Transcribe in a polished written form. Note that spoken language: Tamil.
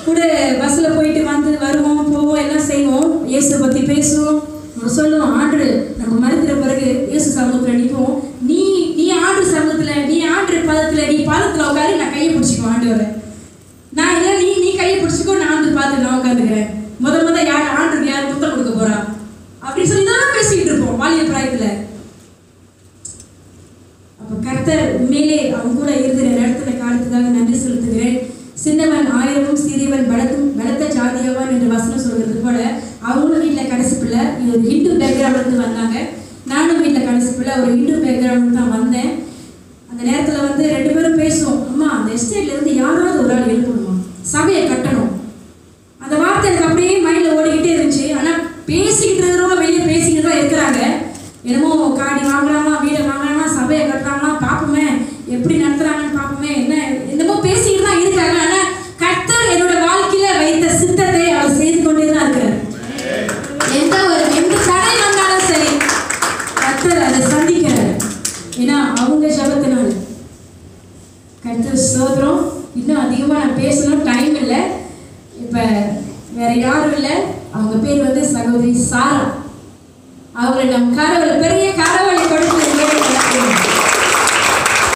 கூட பஸ்ஸில் போயிட்டு வந்து வருவோம் போவோம் எல்லாம் செய்வோம். இயேசுவை பற்றி பேசுவோம். நம்ம சொல்லுவோம் ஆண்டு நம்ம மறுக்கிற பிறகு இயேசு சமூகத்தில் நிற்போம். நீ நீ ஆண்டு சமூகத்தில் நீ ஆண்டு பதத்தில் நீ பாதத்தில் உட்காரு நான் கையை பிடிச்சிக்குவோம் ஆண்டு வர நான் இல்லை நீ கையை பிடிச்சிக்கோ நான் ஆண்டு பார்த்து நான் உட்காந்துக்கிறேன். முத யார் ஆண்டுக்கு யார் முத்தம் கொடுக்க போறா அப்படின்னு சொல்லி தான் பேசிக்கிட்டு இருப்போம் வாலிய பிராயத்தில். அப்போ கர்த்தர் உண்மையிலே அவங்க கூட இருக்கிற இடத்துல காலத்துக்காக நன்றி செலுத்துகிறேன். சின்னவன் ஆயிரமும் சிறியவன் பலத்த ஜாதியவன் என்ற வசனம் சொல்கிறது போல அவங்களும் வீட்டில் கடைசி பிள்ளை. இது ஒரு ஹிந்து பேக்ரவுண்ட்லேருந்து வந்தாங்க. நானும் வீட்டில் கடைசி பிள்ளை ஒரு ஹிந்து பேக்ரவுண்ட் தான் வந்தேன். அந்த நேரத்தில் வந்து 2 பேரும் பேசுவோம். அம்மா அந்த எஸ்டேட்லேருந்து யாராவது ஒரு ஆள் எழுப்பணுமா, சபையை கட்டணும். அந்த வார்த்தை எனக்கு அப்படியே மைண்டில் ஓடிக்கிட்டே இருந்துச்சு. ஆனால் பேசிக்கிட்டு இருக்கிறவங்க வெளியே பேசிக்கிட்டு தான் இருக்கிறாங்க. என்னமோ காடி வாங்கலாமா, வீடை வாங்கலாமா, சபையை கட்டுறாங்களா, பார்ப்போமே எப்படி நடத்துகிறாங்கன்னு பார்ப்போமே, என்னமோ பேசிக்கிட்டு தான் இருக்காங்க. ஆனால் கர்த்தர் என்னோட வாழ்க்கையில் வைத்த சித்தத்தை அவர் செய்து கொண்டே தான் இருக்கிறார். எந்த தடை வந்தாலும் சரி கர்த்தர் அதை சந்திக்கிறார். ஏன்னா அவங்க ஜபத்தினால. கர்த்தர் ஸ்தோத்திரம். இன்னும் அதிகமாக நான் பேசணும், டைம் இல்லை. இப்போ வேற யாரும் இல்லை. அவங்க பேர் வந்து சகோதரி சாரா. அவங்களை நம் பெரிய கரவழி கொடுத்து